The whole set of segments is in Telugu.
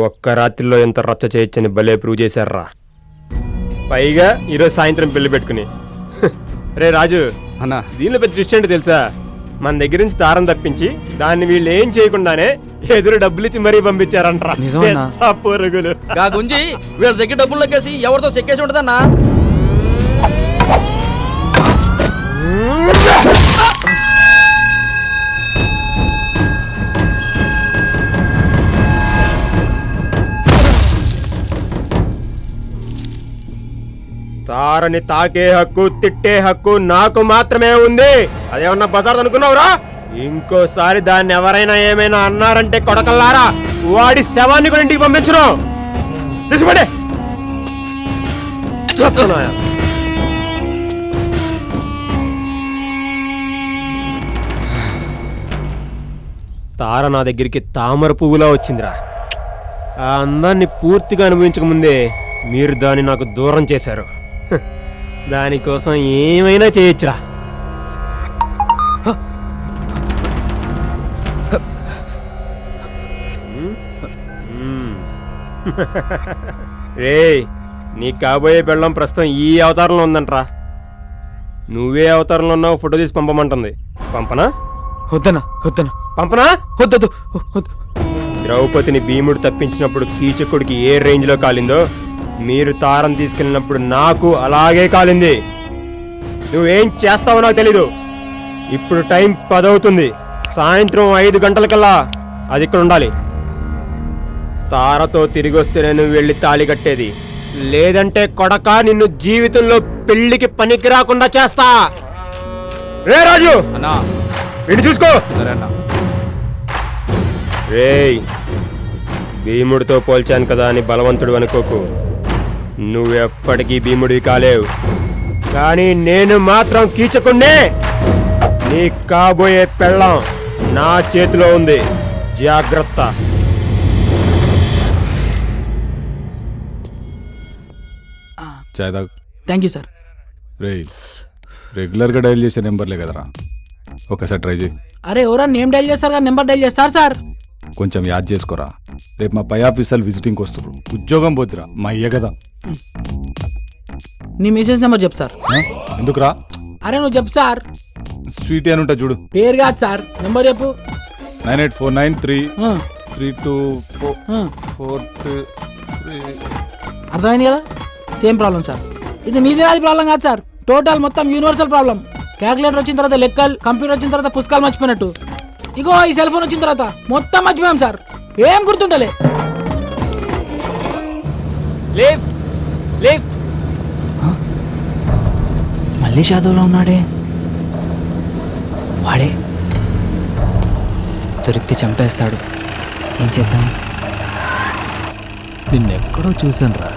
ఒక్క రాత్రిలో ఎంత రచ్చ చేయొచ్చని భలే ప్రూవ్ చేశారా. పైగా ఈరోజు సాయంత్రం పెళ్లి పెట్టుకుని. రే రాజు అన్నా, దీనిలో పెద్ద ట్విస్ట్ ఏంటి తెలుసా? మన దగ్గర నుంచి దారం తప్పించి దాన్ని వీళ్ళు ఏం చేయకుండానే ఎదురు డబ్బులు ఇచ్చి మరీ పంపించారంట్రా. పొరుగులు గుంజి వీళ్ళ దగ్గర డబ్బులు లెక్కేసి ఎవరితో చెక్కేసి ఉంటుందన్నా. తారని తాకే హక్కు తిట్టే హక్కు నాకు మాత్రమే ఉంది. అదేమన్నా బజార్ అనుకున్నావురా? ఇంకోసారి దాన్ని ఎవరైనా ఏమైనా అన్నారంటే కొడకల్లారా వాడి శవాన్ని కూడా ఇంటికి పంపించను. తీసుకుంటే తార నా దగ్గరికి తామర పువ్వులా వచ్చిందిరా. ఆ అందాన్ని పూర్తిగా అనుభవించకముందే మీరు దాన్ని నాకు దూరం చేశారు. దానికోసం ఏమైనా చేయొచ్చురా. రేయ్, నీ కాబోయే పెళ్ళం ప్రస్తుతం ఈ అవతారంలో ఉందంట్రా. నువ్వే అవతారంలో ఉన్నావు, ఫోటో తీసి పంపమంటుంది. పంపనా? వద్దనా వద్దనా పంపనా? వద్దొద్దు. ద్రౌపదిని భీముడు తప్పించినప్పుడు కీచకుడికి ఏ రేంజ్లో కాలిందో మీరు తారం తీసుకెళ్ళినప్పుడు నాకు అలాగే కాలింది. నువ్వేం చేస్తావో నాకు తెలీదు. ఇప్పుడు టైం 10 అవుతుంది. సాయంత్రం 5 గంటలకల్లా అది ఇక్కడ ఉండాలి. తారతో తిరిగి వస్తేనే నువ్వు వెళ్ళి తాళి కట్టేది. లేదంటే కొడక నిన్ను జీవితంలో పెళ్లికి పనికి రాకుండా చేస్తా. రే రాజు అన్నా, వీడిని చూసుకో. సరే అన్నా. రేయ్, భీముడితో పోల్చాను కదా అని బలవంతుడు అనుకోకు. నువ్వెప్పటికీ భీముడివి కాలేవు. కానీ నేను మాత్రం కీచకుండే. నీ కాబోయే పెళ్ళం నా చేతిలో ఉంది. జాగ్రత్త. Thank you sir. రెగ్యులర్గా డైల్ చేసే నెంబర్లే కదరా, ఒకసారి ట్రై చేయి. అరే ఎవరా నేమ్ డైల్ చేస్తారు కదా, నెంబర్ డైల్ చేస్తారు సార్. కొంచెం యాద్ చేసుకోరా. రేపు మా పై ఆఫీసర్లు విజిటింగ్కి వస్తున్నారు. ఉద్యోగం పోద్దిరా, మా అయ్య కదా. నీ మెసేజ్ నెంబర్ చెప్పు సార్. ఎందుకురా? అరే నువ్వు చెప్పు సార్. స్వీట్ అని ఉంటా చూడు. పేరు కాదు సార్, నెంబర్ చెప్పు. 98493324. అర్థమైంది కదా? Same problem sir. ఇది నీదే అది ప్రాబ్లం కాదు సార్, టోటల్ మొత్తం యూనివర్సల్ ప్రాబ్లం. క్యాల్కులేటర్ వచ్చిన తర్వాత లెక్కలు, కంప్యూటర్ వచ్చిన తర్వాత పుస్తకాలు మర్చిపోయినట్టు. ఇగో ఈ సెల్ ఫోన్ వచ్చిన తర్వాత మొత్తం మర్చిపోయాం సార్. ఏం గుర్తుంటలే. మళ్ళీ షాదోలో ఉన్నాడే. వాడే దొరికితే చంపేస్తాడు. ఏం చేద్దాం? నిన్నెక్కడో చూసానురా.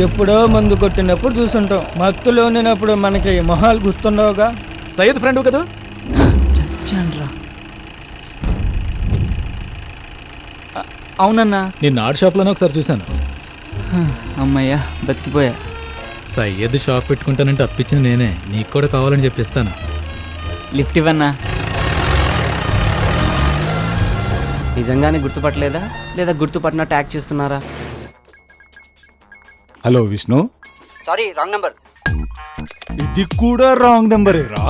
ఎప్పుడో మందు కొట్టినప్పుడు చూసుంటాం. మత్తులో ఉన్నప్పుడు మనకి మొహాలు గుర్తుండవుగా. సయ్యద్ ఫ్రెండ్ కదా? చచ్చాన్రా. అవునన్నా, నేను ఆర్ట్ షాప్లోనే ఒకసారి చూశాను. అమ్మయ్యా బతికిపోయా. సయ్యద్ షాప్ పెట్టుకుంటానంటే అప్పించింది నేనే. నీకు కూడా కావాలని చెప్పిస్తాను. లిఫ్ట్ ఇవ్వన్నా. నిజంగానే గుర్తుపట్టలేదా లేదా గుర్తుపట్టినట్టు యాక్ట్ చేస్తున్నారా? Hello Vishnu. Sorry, wrong number. ఇది కూడా రాంగ్ నెంబరేరా?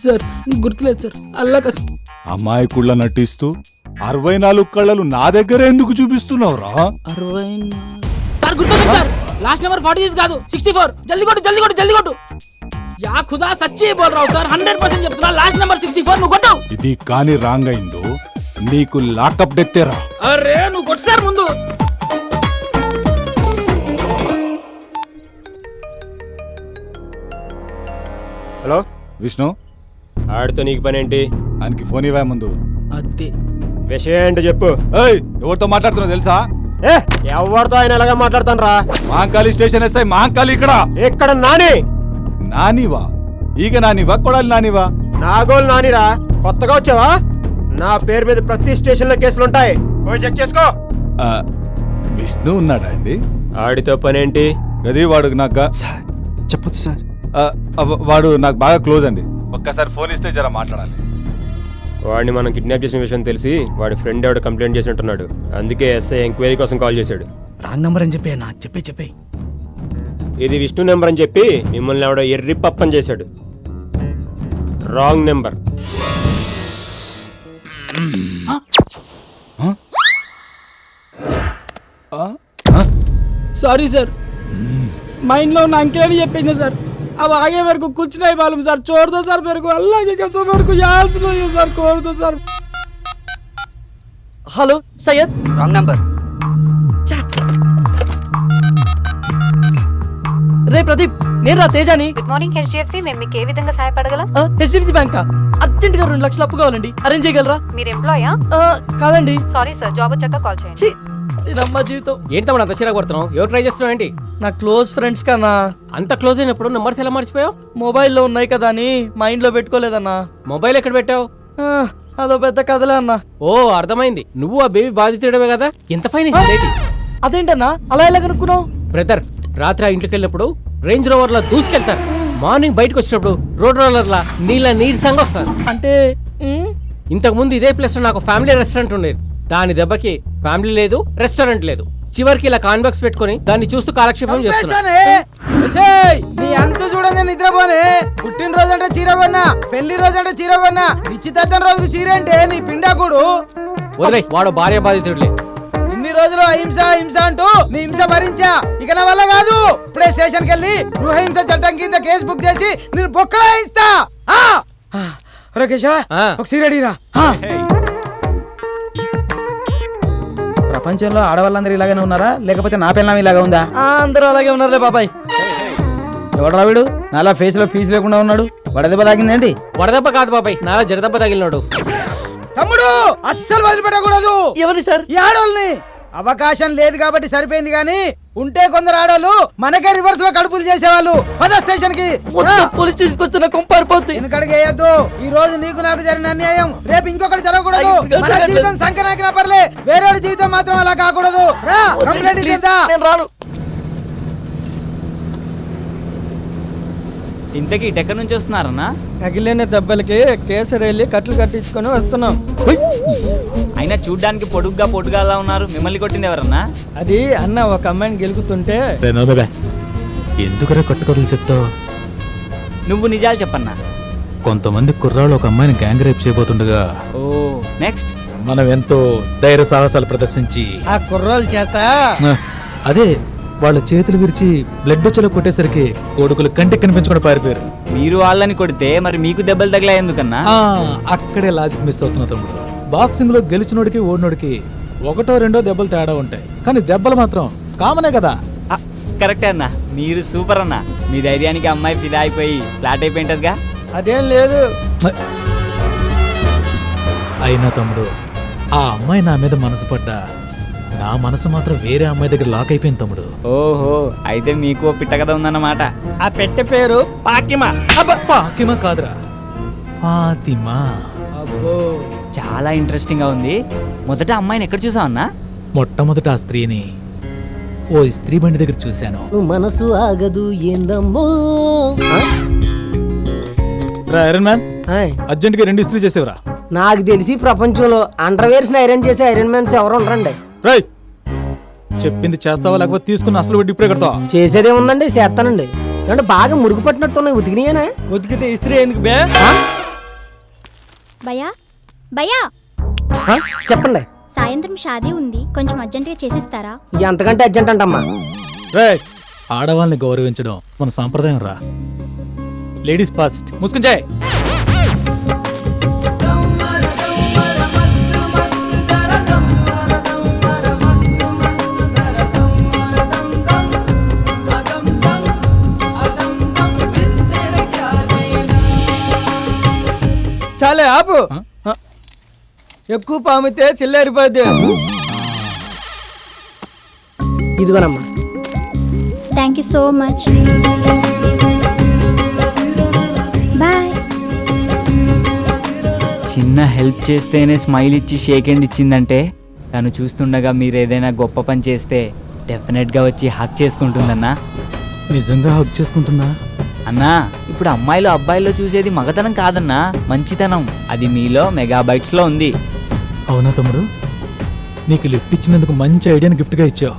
సార్ గుర్తులేదు సార్. అల్లాక అమాయకుళ్ళ నటిస్తూ 64 కళ్ళలు నా దగ్గర ఎందుకు చూపిస్తున్నావురా? 60 సార్ గుర్తుంది సార్. లాస్ట్ నెంబర్ 46 కాదు 64. జల్దీ కొట్టు జల్దీ కొట్టు జల్దీ కొట్టు. యా ఖుదా సచ్చి బోల్ రావు సార్. 100% చెప్తున్నా. లాస్ట్ నెంబర్ 64 నువ్వు కొట్టావు. ఇది కానీ రాంగ్ అయిందో నీకు లాకప్ డెత్తేరా. అరే నువ్వు కొట్టు సార్ ముందు. హలో విష్ణు, ఆడితో నీకు పని ఏంటి? ఆయనకి ఫోన్ ఇవ్వా ముందు. అదే విషయం ఏంటో చెప్పు. ఏయ్, ఎవరితో మాట్లాడుతున్నావు తెలుసా? ఎవరితో ఆయన ఎలాగా మాట్లాడతాను రా. మహంకాళి స్టేషన్ ఎస్ఐ మహంకాళి ఇక్కడ నాని. నానివా? ఈగ నానివా కొడాలి నానివా? నాగోలు నానిరా. కొత్తగా వచ్చావా? నా పేరు మీద ప్రతి స్టేషన్ లో కేసులుంటాయి. పోయి చెక్ చేసుకో. విష్ణు ఉన్నాడా అండి? ఆడితో పనేంటి? అది వాడు నాకు చెప్పొద్దు సార్. వాడు నాకు బాగా క్లోజ్ అండి. ఒక్కసారి ఫోన్ ఇస్తే జర మాట్లాడాలి. వాడిని మనం కిడ్నాప్ చేసిన విషయం తెలిసి వాడి ఫ్రెండ్ ఎవడు కంప్లైంట్ చేసినట్టున్నాడు. అందుకే ఎస్ఐ ఎంక్వైరీ కోసం కాల్ చేశాడు. రాంగ్ నంబర్ అని చెప్పి అన్న చెప్పే ఇది విష్ణు నెంబర్ అని చెప్పి మిమ్మల్ని ఎవడో ఎర్రి పప్పని చేశాడు. Wrong number. సారీ సార్, మైండ్లో ఉన్న अंकेल ने చెప్పేసిన సార్. अब आगे मेरे को कुछ नहीं मालूम सर, छोड़ दो सर, मेरे को अल्लाह की कसम मेरे को याद नहीं है सर, छोड़ दो sir. Hello Syed. Wrong number. రే ప్రదీప్, నేను రా తేజాని. గుడ్ మార్నింగ్ హెచ్డిఎఫ్సి, మేము మీకు ఏ విధంగా సహాయపడగలం? హెచ్డిఎఫ్సి బ్యాంక్ అర్జెంట్ గా 2 లక్షలు అప్పు కావాలండి, అరేంజ్ చేయగలరా? మీరు ఎంప్లాయా? కాదండి. సారీ సార్, జాబ్ వచ్చాక కాల్ చేయండి. ఛీ, ఇదమ్మా జీవితం. ఏంటి తమ్ముడు అంత చిరాకు కొడుతున్నావు? ఎవరు ట్రై చేస్తున్నావు ఏంటి? నా క్లోజ్ ఫ్రెండ్స్ కన్నా. అంత క్లోజ్ అయినప్పుడు నంబర్స్ ఎలా మర్చిపోయావు? మొబైల్లో ఉన్నాయి కదా అని మైండ్ లో పెట్టుకోలేదన్నా. మొబైల్ ఎక్కడ పెట్టావు? అదో పెద్ద కథలే అన్నా. ఓ అర్థమైంది, నువ్వు ఆ బేబీ బాధితుడమే కదా. ఎంత ఫైన్ ఇస్తుంది? అదేంటన్నా అలా ఎలా కనుక్కున్నావు? బ్రదర్, రాత్రి ఆ ఇంట్లోకి వెళ్ళినప్పుడు రేంజ్ రోవర్ లా దూసుకెళ్తారు. మార్నింగ్ బయటకు వచ్చినప్పుడు రోడ్ రోలర్ లా నీళ్ళ వస్తారు. అంటే ఇంతకు ముందు ఇదే ప్లేస్ లో నాకు ఫ్యామిలీ రెస్టారెంట్ ఉండేది. దాని దెబ్బకి ఫ్యామిలీ లేదు, రెస్టారెంట్ లేదు. చివరికి ఇలా కాన్బాక్స్ పెట్టుకుని దాన్ని చూస్తూ కాలక్షేపం చేస్తున్నా. నీ అంత చూడండి, నిద్రపోనే. పుట్టినరోజు అంటే చీర కొన్నా, పెళ్లి రోజు అంటే చీర కొన్నా, నిశ్చితార్థం రోజుకి చీర అంటే నీ పిండాకుడు. వదిలే, వాడు భార్య బాధితుడులే. ఇన్ని రోజులు అహింస హింస అంటూ నీ హింస భరించా, ఇక నా వల్ల కాదు. ఇప్పుడే స్టేషన్కి వెళ్ళి గృహహింస చట్టం కింద కేసు బుక్ చేసి నేను బొక్కలా ఇస్తా. కేశవ, ఒక సీర అడిగిరా. ప్రపంచంలో ఆడవాళ్ళందరూ ఇలాగనే ఉన్నారా, లేకపోతే నా పిల్లం ఇలాగా ఉందా? అందరూ అలాగే ఉన్నారులే బాబాయ్. ఎవడరా వీడు నాలా ఫేస్ లో ఫీజు లేకుండా ఉన్నాడు? వడదెబ్బ తాగిందేంటి? వడదెబ్బ కాదు బాబాయ్, నాలా జడదెబ్బ తగిలినాడు. తమ్ముడు, అస్సలు వదిలిపెట్టకూడదు. ఎవరి సార్? ఈ ఆడోళ్ళని. అవకాశం లేదు కాబట్టి సరిపోయింది, గానీ ఉంటే కొందరు ఆడోళ్ళు మనకే రివర్స్ లో కడుపులు చేసేవాళ్ళు. పద స్టేషన్ కి. పోలీస్ స్టేషన్ వస్తున్న కొంపారిపోతుంది. వెనకడికి వేయద్దు. ఈ రోజు నీకు నాకు జరిగిన అన్యాయం రేపు ఇంకొకటి జరగకూడదు. మన జీవితం సంకనాకినా పర్లే, వేరే జీవితం మాత్రం అలా కాకూడదు. కంప్లైంట్ ఇచ్చేద్దా? నేను రాను. ఇంతకీ ఎక్కడి నుంచి వస్తున్నారన్నా? తగిలిన దెబ్బలకి కేసరి వెళ్ళి కట్లు కట్టించుకొని వస్తున్నాం. అయినా చూడ్డానికి పొడుగ్గా అలా ఉన్నారు. మిమ్మల్ని కొట్టింది ఎవరన్నా? అది అన్న ఒక అమ్మాయిని గెలుకుతుంటే. ఎందుకురా కట్టుకథలు చెప్తావు? నువ్వు నిజాలు చెప్పన్నా. కొంతమంది కుర్రాళ్ళు ఒక అమ్మాయిని గ్యాంగ్ రేప్ చేయబోతుండగా ఓ నెక్స్ట్ మనం ఎంతో ధైర్య సాహసాలు ప్రదర్శించి ఆ కుర్రాల చేత అదే వాళ్ళ చేతులు విరిచి బ్లడ్ వచ్చేలా కొట్టేసరికి కొడుకులు కంటికి కనిపించకుండా పారిపోయారు. మీరు వాళ్ళని కొడితే మరి మీకు దెబ్బలు తగిలా ఎందుకన్నా? అక్కడే లాజిక్ మిస్ అవుతున్నా తమ్ముడు. బాక్సింగ్ లో గెలిచినోడికి ఓడినోడికి 1-2 దెబ్బలు తేడా ఉంటాయి, కానీ దెబ్బలు మాత్రం కామనే కదా. కరెక్టే అన్నా, మీరు సూపర్ అన్నా. మీ ధైర్యానికి అమ్మాయి ఫిదా అయిపోయి ఫ్లాట్ అయిపోయింటదిగా. అదేం లేదు. అయినా తమ్ముడు, ఆ అమ్మాయి నా మీద మనసు పడ్డా నా మనసు మాత్రం వేరే అమ్మాయి దగ్గర లాక్ అయిపోయింది తమ్ముడు. ఓహో, అయితే మీకు పిట్ట కథ ఉందన్నమాట. ఆ పెట్టె పేరు పాకిమా. పాకిమా కాదురా, ఫాతిమా. అబ్బో, చాలా ఇంట్రెస్టింగ్ గా ఉంది. మొదట అమ్మాయిని ఎక్కడ చూసావు అన్నా? మొట్టమొదట ఆ స్త్రీని ఓ స్త్రీ బండి దగ్గర చూశాను. మనసు ఆగదు ఏందమ్మో. ఐరన్ మ్యాన్, అర్జెంట్ గా 2 ఇస్త్రీ చేసేవరా. నాకు తెలిసి ప్రపంచంలో అండర్వేర్స్ ఐరన్ చేసే ఐరన్ మ్యాన్స్ ఎవరు ఉండరండి. రై, చెప్పింది చేస్తావా లేకపోతే తీసుకున్న అసలు వడ్డీ ఇప్పుడే కడతావా? చేసేదే ఉందండి, చేస్తానండి. అంటే బాగా మురుగు పట్టినట్టున్నాయి. ఉతికినాయనా? ఉతికితే ఇస్త్రీ ఎందుకు బే? భయ్యా భయ్యా, చెప్పండి. సాయంత్రం షాదీ ఉంది, కొంచెం అర్జెంటుగా చేసిస్తారా? ఎంతకంటే అర్జెంట్ అంటమ్మా. రే, ఆడవాళ్ళని గౌరవించడం మన సాంప్రదాయం రా. Ladies first. ముసుకుంచాయ్. చాలే ఆపు. ఎక్కువ పామితే చిల్లారిపోద్ది. ఇదిగోనమ్మా. Thank you so much. Bye. చిన్న హెల్ప్ చేస్తేనే స్మైల్ ఇచ్చి షేక్ హ్యాండ్ ఇచ్చిందంటే తను చూస్తుండగా మీరు ఏదైనా గొప్ప పని చేస్తే డెఫినెట్గా వచ్చి హక్ చేసుకుంటుందన్నా. నిజంగా హక్ చేసుకుంటుందా? అన్నా ఇప్పుడు అమ్మాయిలు అబ్బాయిల్లో చూసేది మగతనం కాదన్నా, మంచితనం. అది మీలో మెగాబైట్స్లో ఉంది. అవునా తమ్ముడు, నీకు లిఫ్ట్ ఇచ్చినందుకు మంచి ఐడియాని గిఫ్ట్ గా ఇచ్చావు.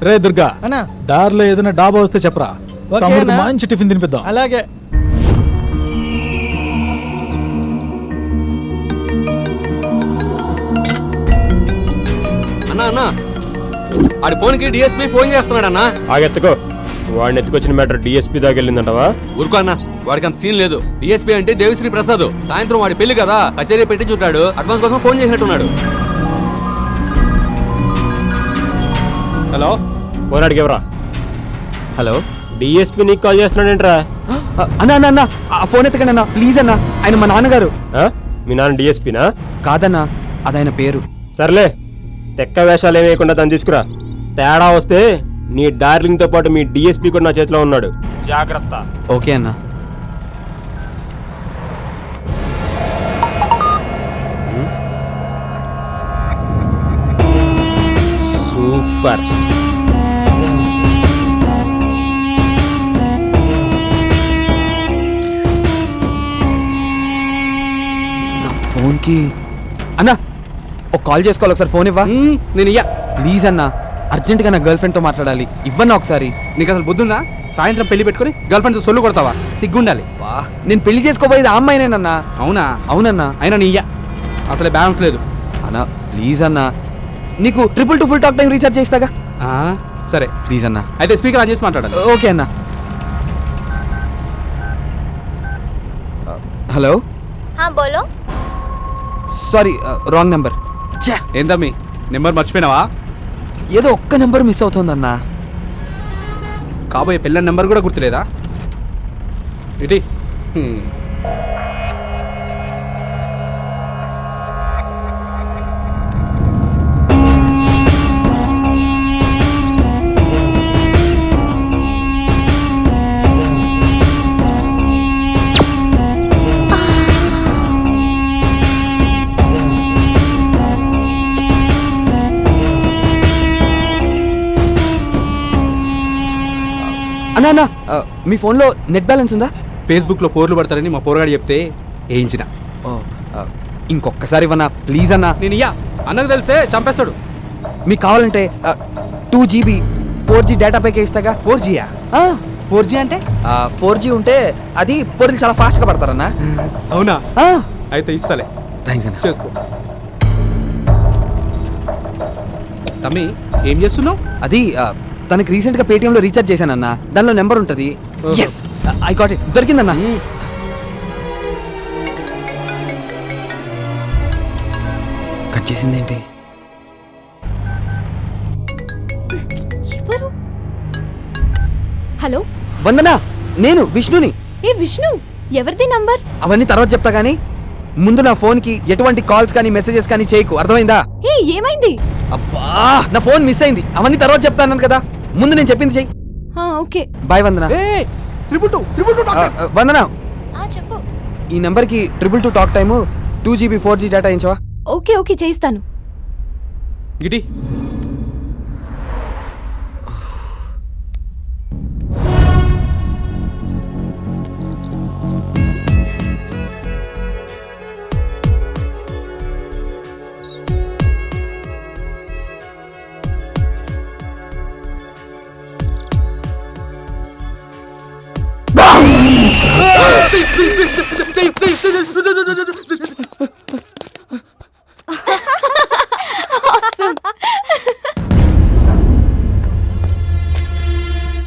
రే దుర్గా, అన్నా దారిలో ఏదైనా డాబా వస్తే చెప్పరా, ఓకే తమ్ముడికి అన్నా. మంచి టిఫిన్ తినిపిద్దాం. అలాగే. అన్నా అన్నా ఆడి ఫోన్కి డిఎస్పీ ఫోన్ చేస్తున్నాడు అన్నా. ఆగెత్తుకో. వాడిని ఎత్తుకొచ్చిన మ్యాటర్ డిఎస్పీ దాకా వెళ్ళిందంటవా? ఊరుకో అన్నా, వాడికి అంత సీన్ లేదు. డిఎస్పీ అంటే దేవిశ్రీ ప్రసాద్. సాయంత్రం వాడి పెళ్లి కదా, కచేరీ పెట్టి చుట్టాడు. అడ్వాన్స్ కోసం ఫోన్ చేసినట్టున్నాడు. హలో, ఫోన్ అడిగేవరా? హలో డిఎస్పీ నీకు కాల్ చేస్తున్నాడేంట్రా? అన్నా అన్నా అన్నా ఆ ఫోన్ ఎత్తకండి అన్నా ప్లీజ్ అన్నా. ఆయన మా నాన్నగారు. ఆ? మీ నాన్న డిఎస్పీనా? కాదన్నా, అదైన పేరు. సర్లే, తెక్క వేషాలు ఏమి వేయకుండా దాన్ని తీసుకురా. తేడా వస్తే నీ డార్లింగ్ తో పాటు మీ డిఎస్పీ కూడా నా చేతిలో ఉన్నాడు. జాగ్రత్త. ఓకే అన్నా. సూపర్. ఫోన్కి అన్నా ఒక కాల్ చేసుకోవాలి, ఒకసారి ఫోన్ ఇవ్వా. నేను ఇయ్యా ప్లీజ్ అన్నా, అర్జెంట్గా నా గర్ల్ ఫ్రెండ్తో మాట్లాడాలి. ఇవ్వన్నా ఒకసారి. నీకు అసలు బుద్ధుందా? సాయంత్రం పెళ్లి పెట్టుకుని గర్ల్ ఫ్రెండ్తో సొల్లు కొడతావా? సిగ్గుండాలి. నేను పెళ్లి చేసుకోబోయేది ఆ అమ్మాయినేనన్నా. అవునా? అవునన్నా. అయినా నీ ఇయ్యా, అసలే బ్యాలెన్స్ లేదు అన్నా. ప్లీజ్ అన్నా, నీకు 222 ఫుల్ టాక్ టైం రీఛార్జ్ చేస్తాగా. సరే ప్లీజ్ అన్నా. అయితే స్పీకర్ ఆన్ చేసి మాట్లాడాలి. ఓకే అన్నా. హలో, हाँ बोलो. Sorry wrong number. ఏందమ్మీ నెంబర్ మర్చిపోయినావా? ఏదో ఒక్క నెంబర్ మిస్ అవుతుందన్నా. కాబోయే పిల్ల నెంబర్ కూడా గుర్తులేదా? ఇటీ అన్నా అన్నా మీ ఫోన్లో నెట్ బ్యాలెన్స్ ఉందా? ఫేస్బుక్లో పోర్లు పడతారని మా పోరగాడు చెప్తే వేయించిన. ఇంకొకసారి ఇవ్వనా ప్లీజ్ అన్నా. నేను ఇయ్యా, అన్నకు తెలిస్తే చంపేస్తాడు. మీకు కావాలంటే 2 GB 4G డేటా ప్యాకే ఇస్తాగా. 4Gయా? 4G అంటే 4G ఉంటే అది పోర్లు చాలా ఫాస్ట్గా పడతారన్నా. అవునా? అయితే ఇస్తాలే. థ్యాంక్స్ అన్న. చేసుకో. తమ్మి ఏం చేస్తున్నావు? అది తనకి రీసెంట్గా పేటిఎంలో రీఛార్జ్ చేశానన్నా. దానిలో నెంబర్ ఉంటుంది. Yes, I got it. దొరికిందన్నా. కట్ చేసిందేంటి? ఎవరు? హలో, వందనా, నేను విష్ణుని. ఏ విష్ణు, ఎవరిది నంబర్? అవన్నీ తర్వాత చెప్తా గానీ ముందు నా ఫోన్కి ఎటువంటి కాల్స్ కానీ మెసేజెస్ కానీ చేయకు, అర్థమైందా? ఏ ఏమైంది? అబ్బా, నా ఫోన్ మిస్ అయింది. అవన్నీ తర్వాత చెప్తాను కదా, ముందు నేను చెప్పింది చెయ్యి. ఓకే బాయ్ వందనా. వందనా, చెప్పు. ఈ నెంబర్కి 222 talk time 2 GB 4G data ఇచ్చావా? ఓకే ఓకే చేయిస్తాను. గిటి